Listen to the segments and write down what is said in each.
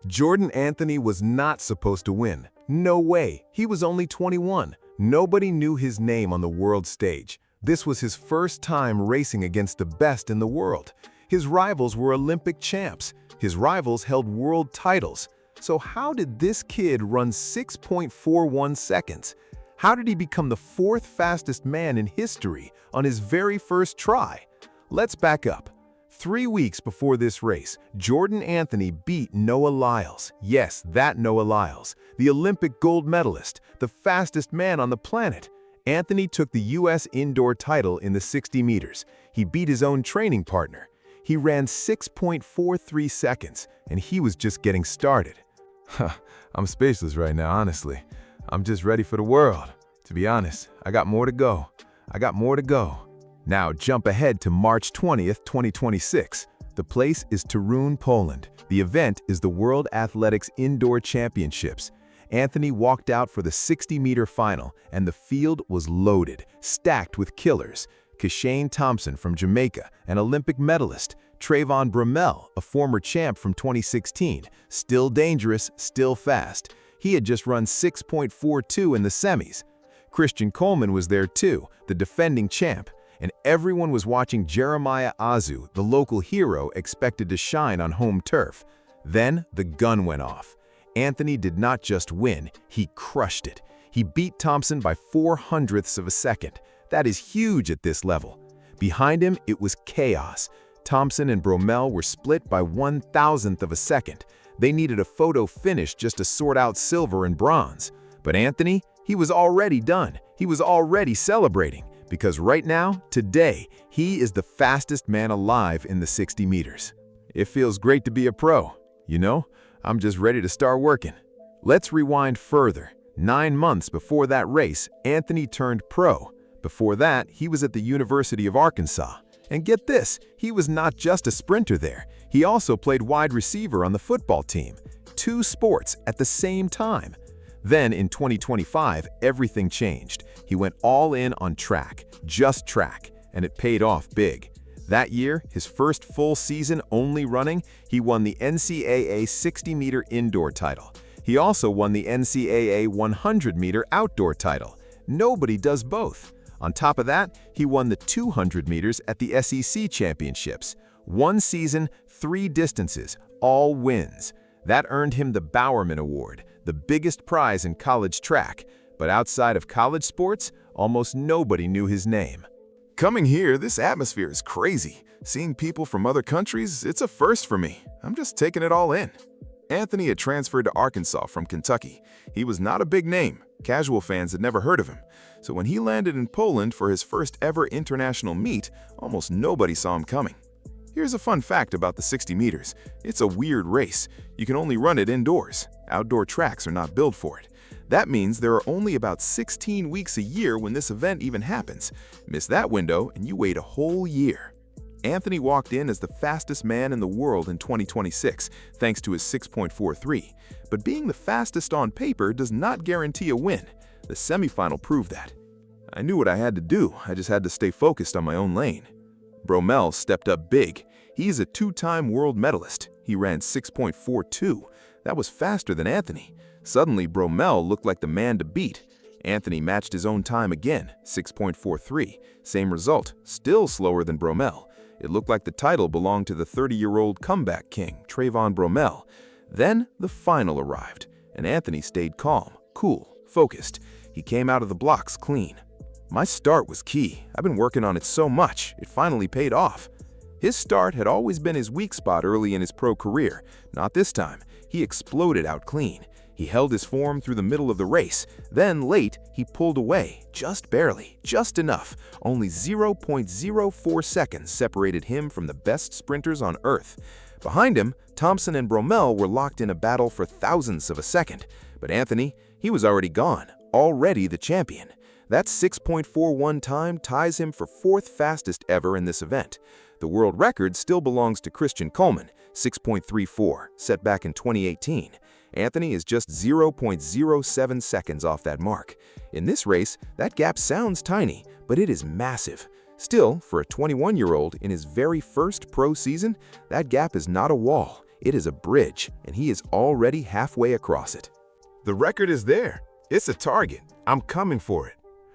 Jordan Anthony was not supposed to win. No way. He was only 21. Nobody knew his name on the world stage. This was his first time racing against the best in the world. His rivals were Olympic champs. His rivals held world titles. So how did this kid run 6.41 seconds? How did he become the fourth fastest man in history on his very first try? Let's back up. 3 weeks before this race, Jordan Anthony beat Noah Lyles. Yes, that Noah Lyles, the Olympic gold medalist, the fastest man on the planet. Anthony took the U.S. indoor title in the 60 meters. He beat his own training partner. He ran 6.43 seconds, and he was just getting started. I'm speechless right now, honestly. I'm just ready for the world. To be honest, I got more to go. Now jump ahead to March 20th, 2026. The place is Toruń, Poland. The event is the World Athletics Indoor Championships. Anthony walked out for the 60-meter final, and the field was loaded, stacked with killers. Kashane Thompson from Jamaica, an Olympic medalist. Trayvon Bromell, a former champ from 2016. Still dangerous, still fast. He had just run 6.42 in the semis. Christian Coleman was there too, the defending champ. And everyone was watching Jeremiah Azu, the local hero expected to shine on home turf. Then the gun went off. Anthony did not just win, he crushed it. He beat Thompson by 0.04 of a second. That is huge at this level. Behind him, it was chaos. Thompson and Bromell were split by 1,000th of a second. They needed a photo finish just to sort out silver and bronze. But Anthony, he was already done. He was already celebrating. Because right now, today, he is the fastest man alive in the 60 meters. It feels great to be a pro. You know, I'm just ready to start working. Let's rewind further. 9 months before that race, Anthony turned pro. Before that, he was at the University of Arkansas. And get this, he was not just a sprinter there. He also played wide receiver on the football team. 2 sports at the same time. Then in 2025, everything changed. He went all in on track, just track, and it paid off big. That year, his first full season only running, he won the NCAA 60-meter indoor title. He also won the NCAA 100-meter outdoor title. Nobody does both. On top of that, he won the 200 meters at the SEC championships. 1 season, 3 distances, all wins. That earned him the Bowerman Award, the biggest prize in college track. But outside of college sports, almost nobody knew his name. Coming here, this atmosphere is crazy. Seeing people from other countries, it's a first for me. I'm just taking it all in. Anthony had transferred to Arkansas from Kentucky. He was not a big name. Casual fans had never heard of him. So when he landed in Poland for his first ever international meet, almost nobody saw him coming. Here's a fun fact about the 60 meters. It's a weird race. You can only run it indoors. Outdoor tracks are not built for it. That means there are only about 16 weeks a year when this event even happens. Miss that window and you wait a whole year. Anthony walked in as the fastest man in the world in 2026, thanks to his 6.43. But being the fastest on paper does not guarantee a win. The semifinal proved that. I knew what I had to do, I just had to stay focused on my own lane. Bromell stepped up big. He's a 2-time world medalist. He ran 6.42. That was faster than Anthony. Suddenly, Bromell looked like the man to beat. Anthony matched his own time again, 6.43. Same result, still slower than Bromell. It looked like the title belonged to the 30-year-old comeback king, Trayvon Bromell. Then the final arrived, and Anthony stayed calm, cool, focused. He came out of the blocks clean. My start was key. I've been working on it so much, it finally paid off. His start had always been his weak spot early in his pro career. Not this time. He exploded out clean. He held his form through the middle of the race. Then, late, he pulled away, just barely, just enough. Only 0.04 seconds separated him from the best sprinters on Earth. Behind him, Thompson and Bromell were locked in a battle for thousandths of a second. But Anthony, he was already gone, already the champion. That 6.41 time ties him for 4th fastest ever in this event. The world record still belongs to Christian Coleman, 6.34, set back in 2018. Anthony is just 0.07 seconds off that mark. In this race, that gap sounds tiny, but it is massive. Still, for a 21-year-old in his very first pro season, that gap is not a wall. It is a bridge, and he is already halfway across it. The record is there. It's a target. I'm coming for it.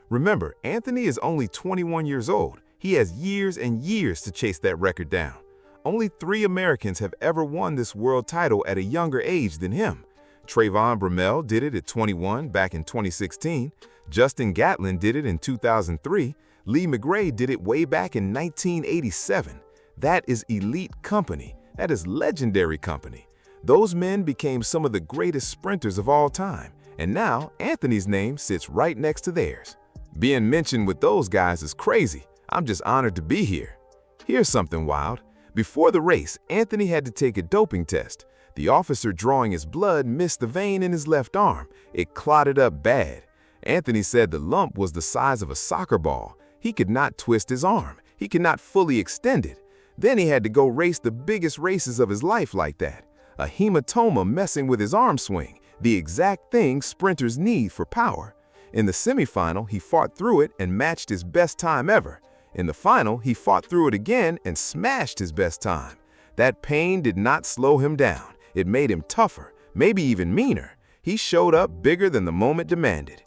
Remember, Anthony is only 21 years old. He has years and years to chase that record down. Only 3 Americans have ever won this world title at a younger age than him. Trayvon Bromell did it at 21 back in 2016. Justin Gatlin did it in 2003. Lee McGray did it way back in 1987. That is elite company. That is legendary company. Those men became some of the greatest sprinters of all time, and now Anthony's name sits right next to theirs. Being mentioned with those guys is crazy. I'm just honored to be here. Here's something wild. Before the race, Anthony had to take a doping test. The officer drawing his blood missed the vein in his left arm. It clotted up bad. Anthony said the lump was the size of a soccer ball. He could not twist his arm. He could not fully extend it. Then he had to go race the biggest races of his life like that. A hematoma messing with his arm swing, the exact thing sprinters need for power. In the semifinal, he fought through it and matched his best time ever. In the final, he fought through it again and smashed his best time. That pain did not slow him down. It made him tougher, maybe even meaner. He showed up bigger than the moment demanded.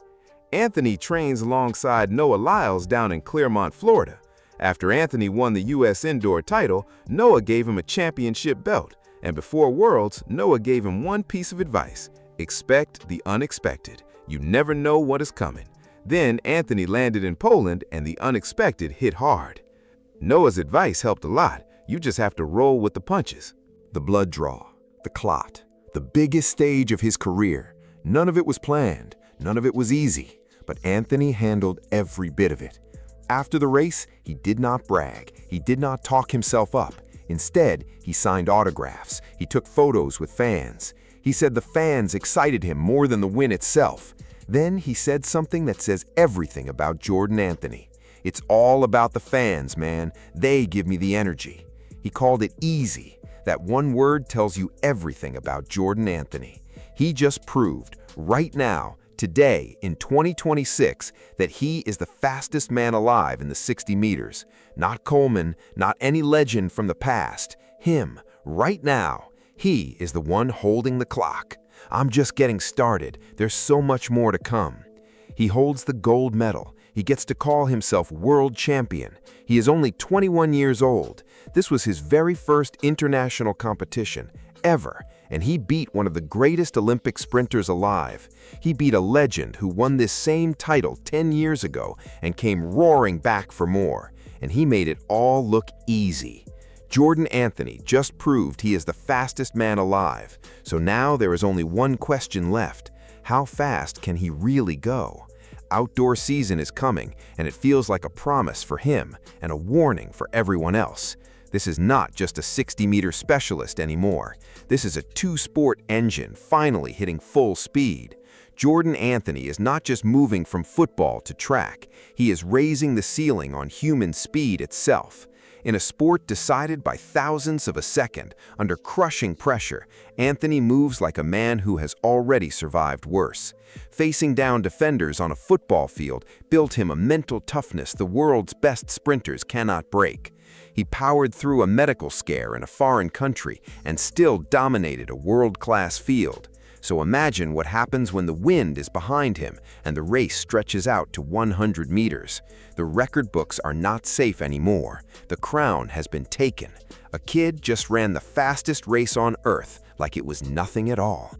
Anthony trains alongside Noah Lyles down in Clermont, Florida. After Anthony won the U.S. indoor title, Noah gave him a championship belt. And before Worlds, Noah gave him one piece of advice: expect the unexpected. You never know what is coming. Then Anthony landed in Poland and the unexpected hit hard. Noah's advice helped a lot. You just have to roll with the punches. The blood draw, the clot, the biggest stage of his career. None of it was planned. None of it was easy. But Anthony handled every bit of it. After the race, he did not brag. He did not talk himself up. Instead, he signed autographs. He took photos with fans. He said the fans excited him more than the win itself. Then he said something that says everything about Jordan Anthony. It's all about the fans, man. They give me the energy. He called it easy. That one word tells you everything about Jordan Anthony. He just proved, right now, today, in 2026, that he is the fastest man alive in the 60 meters. Not Coleman, not any legend from the past. Him, right now. He is the one holding the clock. I'm just getting started. There's so much more to come. He holds the gold medal. He gets to call himself world champion. He is only 21 years old. This was his very first international competition ever, and he beat one of the greatest Olympic sprinters alive. He beat a legend who won this same title 10 years ago and came roaring back for more, and he made it all look easy. Jordan Anthony just proved he is the fastest man alive, so now there is only one question left. How fast can he really go? Outdoor season is coming, and it feels like a promise for him and a warning for everyone else. This is not just a 60-meter specialist anymore. This is a two-sport engine finally hitting full speed. Jordan Anthony is not just moving from football to track. He is raising the ceiling on human speed itself. In a sport decided by thousandths of a second, under crushing pressure, Anthony moves like a man who has already survived worse. Facing down defenders on a football field built him a mental toughness the world's best sprinters cannot break. He powered through a medical scare in a foreign country and still dominated a world-class field. So imagine what happens when the wind is behind him and the race stretches out to 100 meters. The record books are not safe anymore. The crown has been taken. A kid just ran the fastest race on Earth like it was nothing at all.